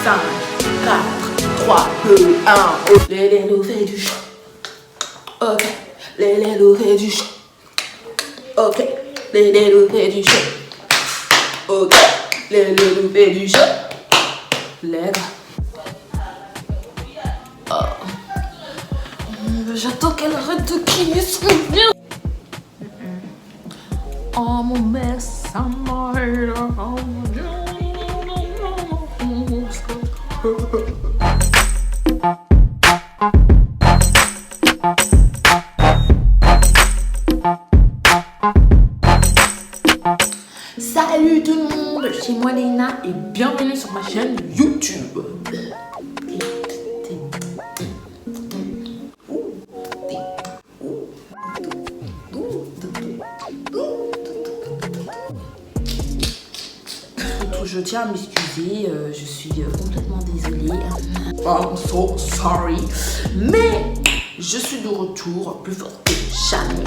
5, 4, 3, 2, 1. Les loups fait du chaud. Ok, les loups fait du chaud. Ok, les loups fait du chaud. Ok, les loups fait du chaud. Les gars. Oh. J'attends qu'elle arrête de crier son bien. Oh mon mess, I'm Salut tout le monde, c'est moi Léna et bienvenue sur ma chaîne YouTube. Je tiens à m'excuser, je suis complètement désolée. I'm so sorry. Mais je suis de retour, plus forte que jamais.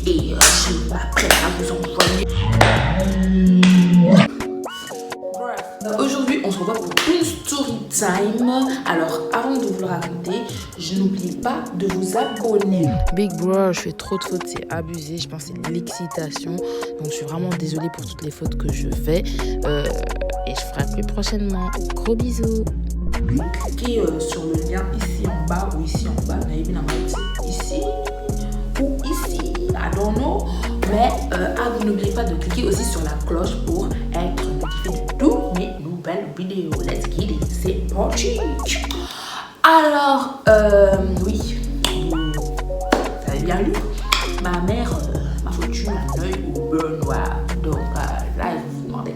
Et je suis prête à vous envoyer. Aujourd'hui, on se revoit pour une story time. Alors, avant de vous le raconter, je n'oublie pas de vous abonner. Big bro, je fais trop de fautes, c'est abusé. Je pense que c'est l'excitation. Donc, je suis vraiment désolée pour toutes les fautes que je fais. Et je ferai plus prochainement. Gros bisous. Cliquez sur le lien ici en bas ou ici en bas. Ici ou ici. I don't know. Mais vous n'oubliez pas de cliquer aussi sur la cloche pour être notifié de toutes mes nouvelles vidéos. Let's get it. C'est parti. Alors, oui. Vous avez bien lu. Ma mère m'a foutu un œil au beurre noir. Donc là, vous vous demandez.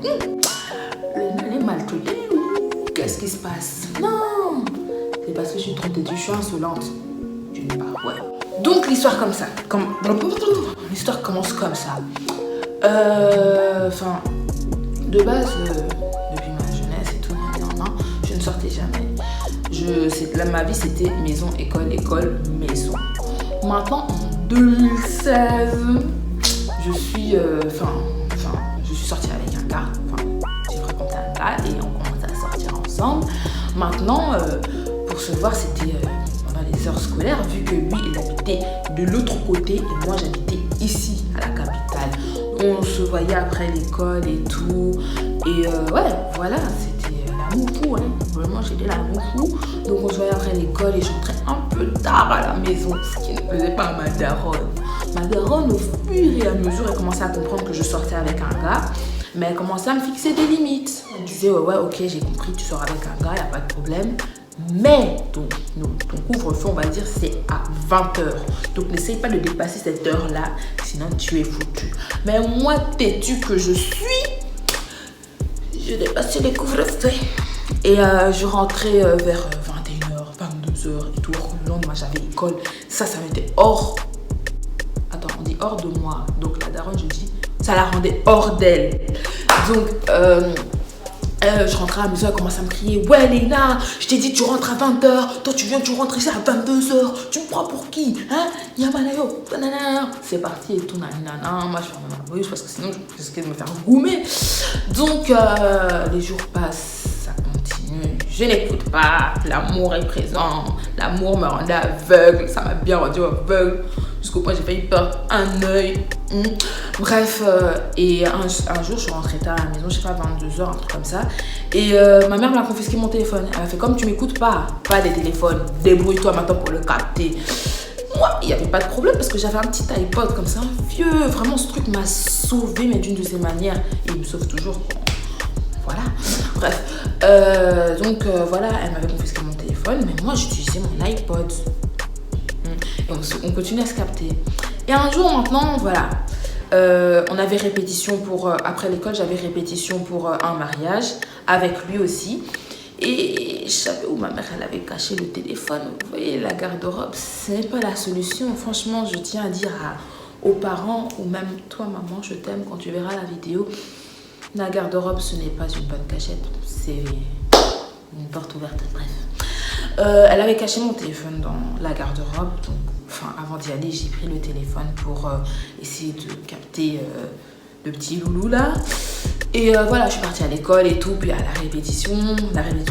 Elle est maltraitée ou qu'est-ce qui se passe? Non, c'est parce que je suis trop têtue, je suis insolente. Tu n'es pas, ouais. Donc l'histoire comme ça, l'histoire commence comme ça. Enfin, de base, depuis ma jeunesse et tout, je ne sortais jamais. Ma vie c'était maison, école, école, maison. Maintenant, en 2016, je suis sortie avec un gars. Et on commence à sortir ensemble. Maintenant, pour se voir, c'était pendant les heures scolaires, vu que lui, il habitait de l'autre côté et moi, j'habitais ici, à la capitale. On se voyait après l'école et tout. Et ouais, voilà, c'était l'amour fou, hein. Vraiment, j'étais l'amour fou. Donc, on se voyait après l'école et je rentrais un peu tard à la maison, ce qui ne plaisait pas à ma daronne. Ma daronne, au fur et à mesure, elle commençait à comprendre que je sortais avec un gars. Mais elle commençait à me fixer des limites. Elle disait, ouais, ok, j'ai compris, tu sors avec un gars, il n'y a pas de problème. Mais ton couvre-feu, on va dire, c'est à 20h. Donc, n'essaye pas de dépasser cette heure-là, sinon tu es foutu. Mais moi, têtue que je suis, je dépassais les couvre-feux. Et je rentrais vers 21h, 22h et tout. Le lendemain, j'avais école. Ça m'était hors. Attends, on dit hors de moi. Donc, la daronne, je dis, ça la rendait hors d'elle. Donc, je rentrais à la maison, elle commençait à me crier, ouais Léna, je t'ai dit tu rentres à 20h, toi tu rentres ici à 22h, tu me prends pour qui, hein? Yamanayo, c'est parti et tout, nanana. Moi je ferme ma bouche parce que sinon je risquais de me faire goumer. Donc, les jours passent, ça continue, je n'écoute pas, l'amour est présent, l'amour me rendait aveugle, ça m'a bien rendu aveugle. Jusqu'au point j'ai failli perdre un œil. Bref, et un jour je suis rentrée tard à la maison, je sais pas, 22h, un truc comme ça. Et ma mère m'a confisqué mon téléphone. Elle m'a fait comme tu m'écoutes pas des téléphones, débrouille-toi maintenant pour le capter. Moi, il n'y avait pas de problème parce que j'avais un petit iPod comme ça, vieux. Vraiment, ce truc m'a sauvé, mais d'une de ses manières. Et il me sauve toujours. Voilà. Bref. Donc voilà, elle m'avait confisqué mon téléphone, mais moi j'utilisais mon iPod. Et on continue à se capter. Et un jour maintenant, voilà, on avait répétition pour... après l'école, j'avais répétition pour un mariage, avec lui aussi. Et je savais où ma mère, elle avait caché le téléphone. Vous voyez, la garde-robe, ce n'est pas la solution. Franchement, je tiens à dire aux parents, ou même toi, maman, je t'aime, quand tu verras la vidéo, la garde-robe, ce n'est pas une bonne cachette. C'est une porte ouverte, bref. Elle avait caché mon téléphone dans la garde-robe. Donc, avant d'y aller, j'ai pris le téléphone pour essayer de capter petit loulou là. Et voilà, je suis partie à l'école et tout, puis à la répétition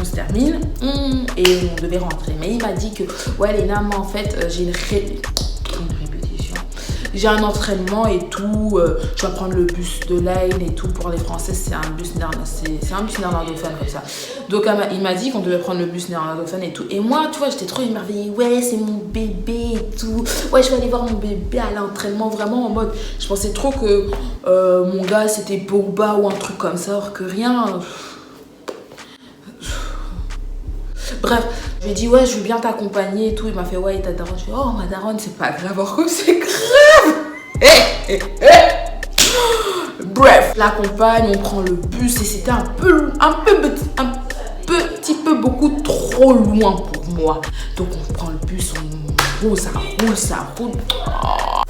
se termine et on devait rentrer. Mais il m'a dit que, ouais Léna, moi en fait, j'ai une répétition. J'ai un entraînement et tout, je dois prendre le bus de Lane et tout. Pour les Français, c'est un bus néerlandophone comme ça. Donc il m'a dit qu'on devait prendre le bus néerlandophone et tout. Et moi, tu vois, j'étais trop émerveillée. Ouais, c'est mon bébé et tout. Ouais, je vais aller voir mon bébé à l'entraînement, vraiment en mode. Je pensais trop que mon gars c'était Pogba ou un truc comme ça, alors que rien. Bref, je lui ai dit ouais, je veux bien t'accompagner et tout. Il m'a fait ouais, et ta daronne. Je lui ai dit oh, ma daronne, c'est pas grave, alors que c'est grave. Bref, l'accompagne, on prend le bus et c'était un petit peu beaucoup trop loin pour moi. Donc on prend le bus, on roule, ça roule. Oh.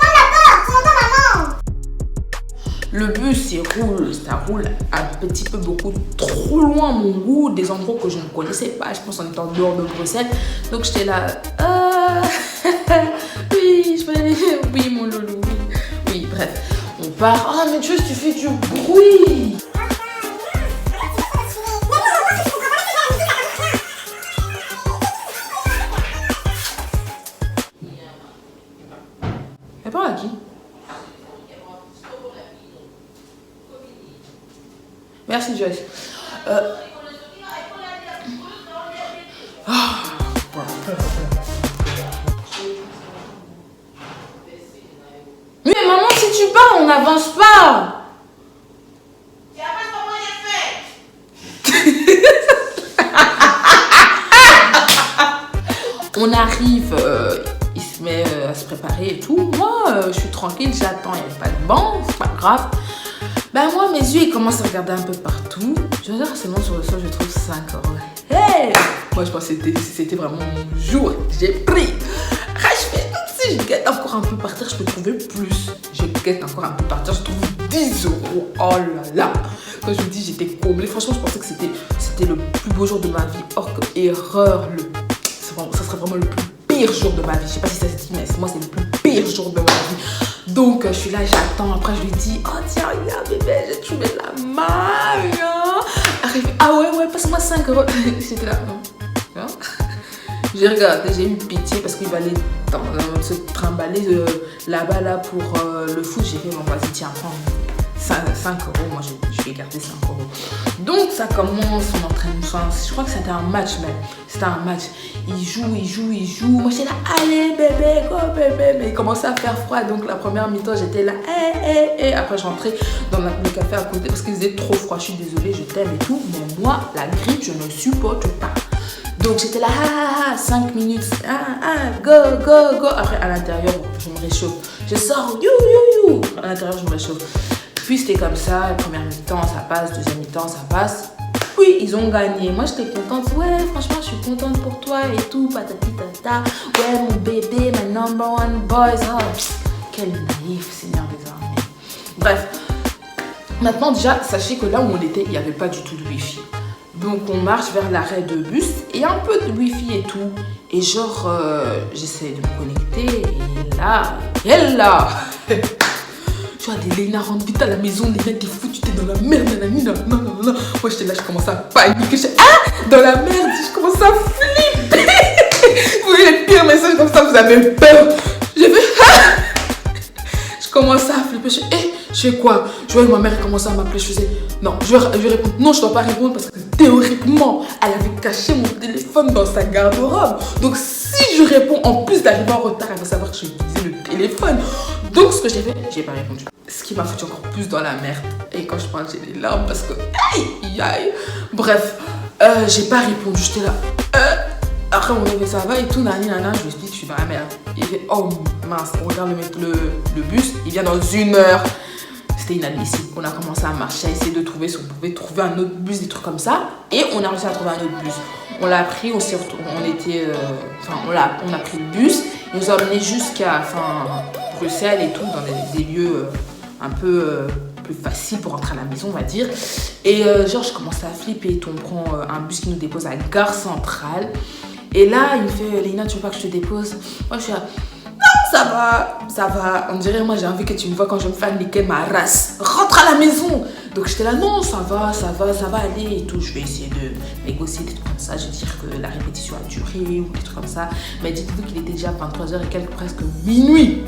Le bus, ça roule un petit peu beaucoup trop loin mon goût, des endroits que je ne connaissais pas. Je pense qu'on était en dehors de Bruxelles. Donc j'étais là, oui, je vais aller, oui mon loulou, oui, bref. On part, oh mais juste tu fais du bruit. Elle parle à qui? Merci Joyce. Mais maman, si tu pars, on n'avance pas. Tu as pas comment j'ai fait. On arrive, il se met à se préparer et tout. Moi, je suis tranquille, j'attends, il n'y a pas de banc, c'est pas grave. Ben moi, mes yeux, ils commencent à regarder un peu partout. Je veux dire, seulement sur le sol, je trouve 5 €. Hey! Moi, je pensais que c'était vraiment mon jour. J'ai pris. Je fais si je guette encore un peu par terre, je peux trouver plus. Je guette encore un peu par terre, je trouve 10 €. Oh là là! Quand je vous dis, j'étais comblée. Franchement, je pensais que c'était le plus beau jour de ma vie. Or, que erreur, ça serait vraiment le plus pire jour de ma vie. Je sais pas si ça se dit, mais moi, c'est le plus pire jour de ma vie. Donc, je suis là, j'attends. Après, je lui dis, oh tiens, regarde bébé, j'ai trouvé la maille. Arrive, ah ouais, passe-moi 5 €. J'étais là, non. J'ai regardé, j'ai eu pitié parce qu'il va aller se trimballer là-bas là, pour le foot. J'ai fait, bon, vas-y, tiens, prends 5 €. Moi, je vais garder 5 €. Donc, ça commence, on entraîne. Enfin, je crois que c'était un match même. C'était un match. Il joue. Moi, j'étais là, allez, bébé, go, bébé. Mais il commençait à faire froid. Donc, la première mi-temps, j'étais là, Après, je rentrais dans le café à côté parce qu'il faisait trop froid. Je suis désolée, je t'aime et tout. Mais moi, la grippe, je ne supporte pas. Donc, j'étais là, 5 minutes. Go. Après, à l'intérieur, je me réchauffe. Je sors, you. À l'intérieur, je me réchauffe. Puis c'était comme ça, première mi-temps ça passe, deuxième mi-temps ça passe. Puis ils ont gagné. Moi j'étais contente, ouais franchement je suis contente pour toi et tout, patati tata. Ouais mon bébé, my number one boys. Oh, quel naïf, Seigneur des armées. Bref, maintenant déjà sachez que là où on était, il n'y avait pas du tout de wifi. Donc on marche vers l'arrêt de bus et un peu de wifi et tout. Et genre j'essaie de me connecter et là tu vois, des Léna, rentre vite à la maison, Léna, t'es fou, tu t'es dans la merde, non. Moi, j'étais là, je commence à paniquer. Dans la merde, je commence à flipper. Vous voyez les pires messages comme ça, vous avez peur. J'ai fait, je commence à flipper. Je fais quoi? Je vois ma mère, elle commence à m'appeler. Je faisais, non, je vais répondre. Non, je dois pas répondre parce que théoriquement, elle avait caché mon téléphone dans sa garde-robe. Donc, si je réponds, en plus d'arriver en retard, elle va savoir que j'ai utilisé le téléphone. Donc, ce que j'ai fait, j'ai pas répondu. Ce qui m'a foutu encore plus dans la merde. Et quand je parle, j'ai des larmes parce que... Aïe. Bref, j'ai pas répondu. J'étais là. Après, on avait ça va et tout. Nani, je lui explique que je suis dans la merde. Il fait, oh mince, on regarde le bus. Il vient dans 1 heure. C'était inadmissible. On a commencé à marcher, à essayer de trouver si on pouvait trouver un autre bus, des trucs comme ça. Et on a réussi à trouver un autre bus. On l'a pris, on s'est retourné. On a pris le bus. Il nous a emmenés jusqu'à Bruxelles et tout, dans des lieux un peu plus faciles pour rentrer à la maison, on va dire. Et genre, je commençais à flipper et tout. On prend un bus qui nous dépose à la gare centrale. Et là, il me fait, Léna, tu veux pas que je te dépose? Moi, je suis là, non, ça va. On dirait, moi, j'ai envie que tu me vois quand je me fais niquer ma race. Rentre à la maison. Donc, j'étais là, non, ça va aller et tout. Je vais essayer de négocier des trucs comme ça. Je vais dire que la répétition a duré ou des trucs comme ça. Mais dites-vous qu'il était déjà 23h et quelques, presque minuit.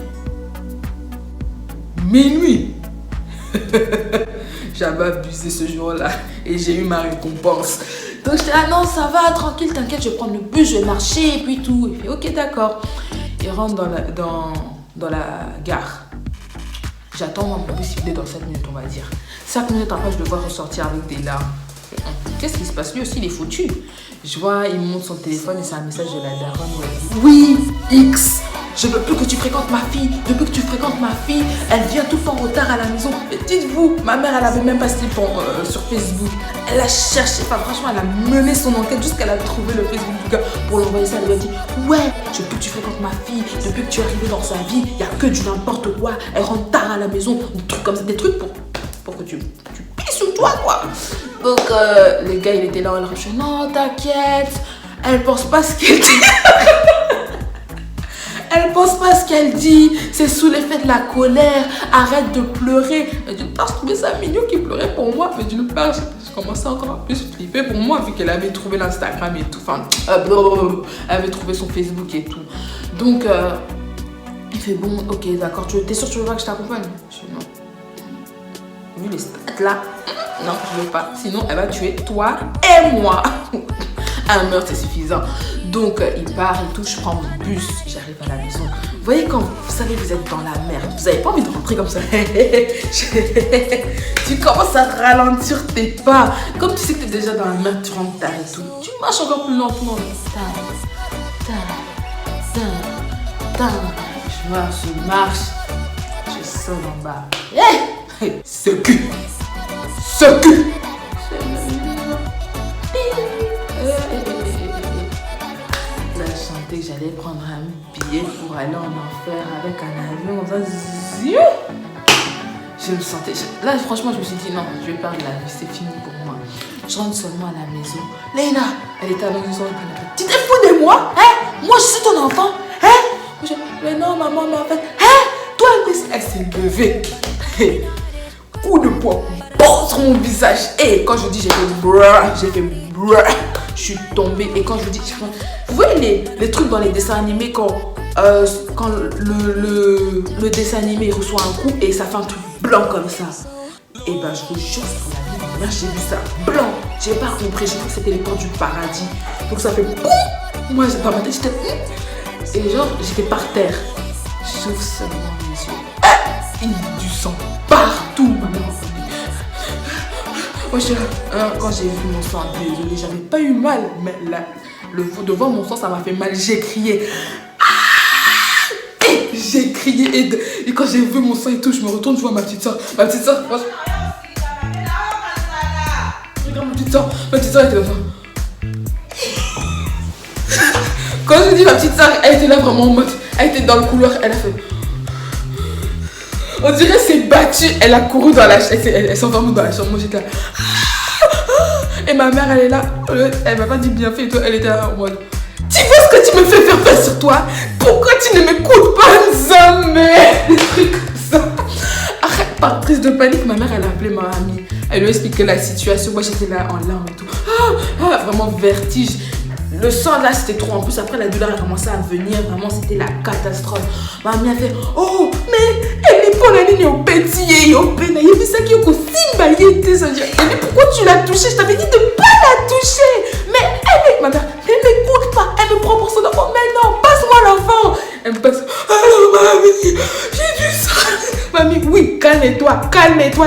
J'avais abusé ce jour-là et j'ai eu ma récompense. Donc j'étais là, non, ça va, tranquille, t'inquiète, je vais prendre le bus, je vais marcher et puis tout. Il fait, ok, d'accord. Il rentre dans la gare. J'attends mon bus, il est dans 7 minutes, on va dire. 5 minutes après, je le vois ressortir avec des larmes. Qu'est-ce qui se passe? Lui aussi, il est foutu. Je vois, il monte son téléphone et c'est un message de la daronne où elle dit, oui, X. Je veux plus que tu fréquentes ma fille. Elle vient tout le temps en retard à la maison. Et dites-vous, ma mère, elle avait même pas ce slip sur Facebook. Elle a cherché, franchement, elle a mené son enquête jusqu'à elle a trouvé le Facebook du gars pour l'envoyer ça. Elle lui a dit, ouais, je veux plus que tu fréquentes ma fille. Depuis que tu es arrivé dans sa vie, il n'y a que du n'importe quoi. Elle rentre tard à la maison, des trucs comme ça, des trucs pour que tu pisses sur toi, quoi. Donc, le gars, il était là, elle dit, non, t'inquiète. Elle pense pas ce qu'elle dit. Elle pense pas ce qu'elle dit, c'est sous l'effet de la colère, arrête de pleurer. Mais d'une part, je trouvais ça mignon qu'il pleurait pour moi, mais d'une part, je commençais encore à plus flipper pour moi, vu qu'elle avait trouvé l'Instagram et tout, elle avait trouvé son Facebook et tout. Donc, il fait bon, ok, d'accord, t'es sûr que tu veux pas que je t'accompagne? Je dis non. Vu les stats là, non, je veux pas, sinon elle va tuer toi et moi. Un meurtre, c'est suffisant. Donc, il part et tout, je prends mon bus, j'arrive à la maison. Vous voyez, quand vous savez que vous êtes dans la merde, vous n'avez pas envie de rentrer comme ça. Tu commences à ralentir tes pas. Comme tu sais que tu es déjà dans la merde, tu rentres tard et tout. Tu marches encore plus lentement. Je marche. Je sors en bas. Ce cul. Que j'allais prendre un billet pour aller en enfer avec un avion. Je me sentais... Là, franchement, je me suis dit, non, je vais perdre la vie, c'est fini pour moi. Je rentre seulement à la maison. Léna, elle était à la maison. Tu t'es fou de moi? Moi, je suis ton enfant. Mais non, maman, mais en fait... Toi, elle s'est levée. Coup de poing sur mon visage. Et quand je dis, j'ai fait brrr. Je suis tombée et quand je vous dis, vous voyez les trucs dans les dessins animés quand le dessin animé il reçoit un coup et ça fait un truc blanc comme ça. Et ben je vous jure sur la vie de ma mère, j'ai vu ça blanc. J'ai pas compris, j'ai cru que c'était les portes du paradis. Donc ça fait boum. Moi dans ma tête j'étais et genre j'étais par terre. J'ouvre seulement les yeux. Il y a du sang partout. Ma mère moi, quand j'ai vu mon sang, désolé, j'avais pas eu mal, mais là, devant mon sang, ça m'a fait mal. J'ai crié. J'ai crié et quand j'ai vu mon sang et tout, je me retourne, je vois ma petite soeur. Ma petite soeur, était comme ça. Quand je dis ma petite soeur, elle était là vraiment en mode, elle était dans le couloir, elle a fait. On dirait c'est battu, elle a couru dans la chambre, elle s'est enfermée dans la chambre, moi j'étais là. Et ma mère elle est là, elle m'a pas dit bien fait et tout, elle était là en mode. Tu vois ce que tu me fais faire sur toi? Pourquoi tu ne m'écoutes pas jamais? Des trucs comme ça. Arrête, par crise de panique, ma mère elle a appelé ma amie. Elle lui a expliqué la situation, moi j'étais là en larmes et tout. Vraiment vertige. Le sang là c'était trop, en plus après la douleur a commencé à venir, vraiment c'était la catastrophe. Ma mère a fait, oh mais elle est pour la ligne au pétillé, au pénal, il y a ça qui est au simba, il était ça. Mais pourquoi tu l'as touchée? Je t'avais dit de pas la toucher. Mais elle est, ma mère, elle m'écoute pas, elle me prend pour son enfant, mais non, passe-moi l'enfant. Elle me passe, allô mamie, j'ai du sang. Mamie, oui, calme-toi,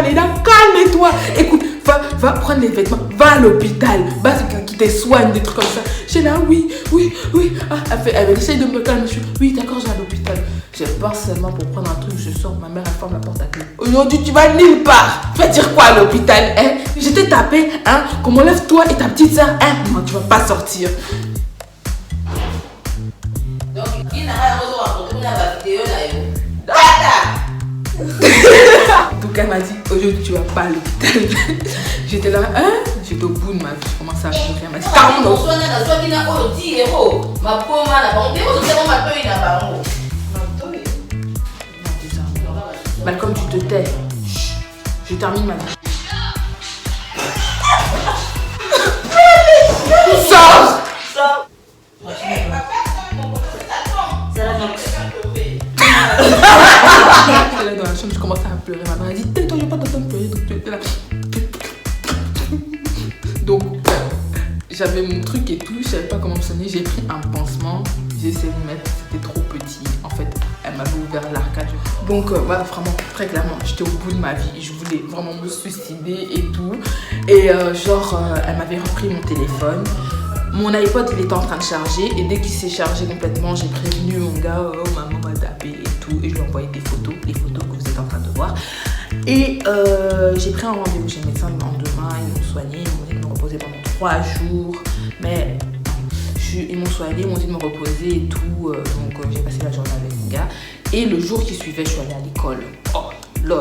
Léna, calme-toi. Écoute, va prendre les vêtements, va à l'hôpital, va quelqu'un qui te soigne, des trucs comme ça. J'ai là, oui. Elle essaye de me calmer, je suis, oui, d'accord, j'ai à l'hôpital. Je pars seulement pour prendre un truc, je sors, ma mère elle ferme la porte à clé. Aujourd'hui, tu vas nulle part. Tu vas dire quoi à l'hôpital, hein? Je t'ai tapé, hein? Qu'on m'enlève toi et ta petite soeur, hein? Non, tu vas pas sortir. Donc, il n'a rien rencontré, on a vidéo là. Donc elle m'a dit, aujourd'hui tu vas pas à l'hôpital. J'étais là, hein? J'étais au bout de ma vie, je commençais à pleurer. Elle m'a dit, carrément. Ma Malcolm, tu te tais. Chut. Je termine ma vie. Sors. Là dans la chambre, je commence à pleurer. Ma mère a dit tais-toi, je vais pas t'entendre pleurer. Donc tu étais là. Donc j'avais mon truc et tout, je savais pas comment me soigner. J'ai pris un pansement, j'ai essayé de mettre, c'était trop petit. En fait, elle m'avait ouvert l'arcade. Donc voilà, vraiment, très clairement, j'étais au bout de ma vie. Je voulais vraiment me suicider et tout. Et elle m'avait repris mon téléphone. Mon iPod, il était en train de charger. Et dès qu'il s'est chargé complètement, j'ai prévenu mon gars, oh maman m'a tapé et tout. Et je lui ai envoyé des photos, les photos que vous êtes en train de voir. Et j'ai pris un rendez-vous chez le médecin le lendemain. Ils m'ont soigné, ils m'ont dit de me reposer pendant 3 jours. Mais ils m'ont soigné, ils m'ont dit de me reposer et tout. Donc j'ai passé la journée avec mon gars. Et le jour qui suivait, je suis allée à l'école. Oh là,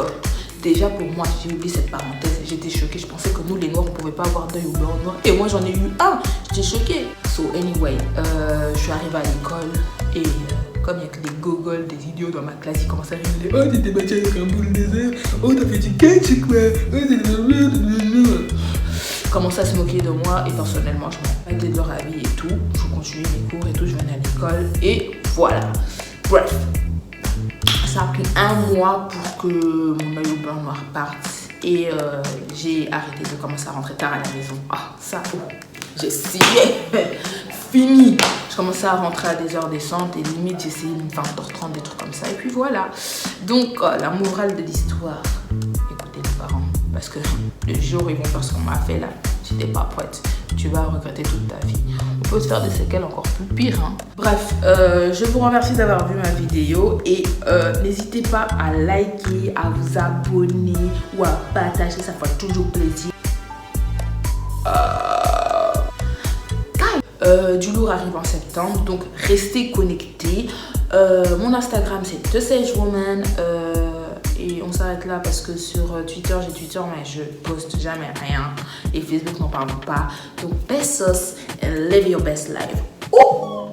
déjà pour moi, j'ai oublié cette parenthèse. J'étais choquée. Je pensais que nous, les noirs, on pouvait pas avoir d'œil au blanc noir. Et moi, j'en ai eu un. J'étais choquée. So anyway, je suis arrivée à l'école et comme il y a que des gogoles, des idiots dans ma classe, ils commencent à rigoler. Oh, t'étais battue avec un boule désert. Oh, t'as fait du ketchup, quoi. Commençaient à se moquer de moi et personnellement, je m'en battais de leur avis et tout. Je continuais mes cours et tout, je venais à l'école et voilà. Bref, ça a pris 1 mois pour que mon œil au blanc noir parte et j'ai arrêté de commencer à rentrer tard à la maison. Ah, ça, j'ai scié. Fini. Je commençais à rentrer à des heures décentes et limite j'essayais 20h30, des trucs comme ça. Et puis voilà. Donc la morale de l'histoire, écoutez les parents. Parce que le jour où ils vont faire ce qu'on m'a fait là, si t'es pas prête, tu vas regretter toute ta vie. On peut te faire des séquelles encore plus pires. Hein. Bref, je vous remercie d'avoir vu ma vidéo et n'hésitez pas à liker, à vous abonner ou à partager, ça fait toujours plaisir. Du lourd arrive en septembre, donc restez connectés. Mon Instagram c'est TheSageWoman et on s'arrête là parce que sur Twitter j'ai Twitter mais je poste jamais rien et Facebook n'en parle pas. Donc besos and live your best life. Oh!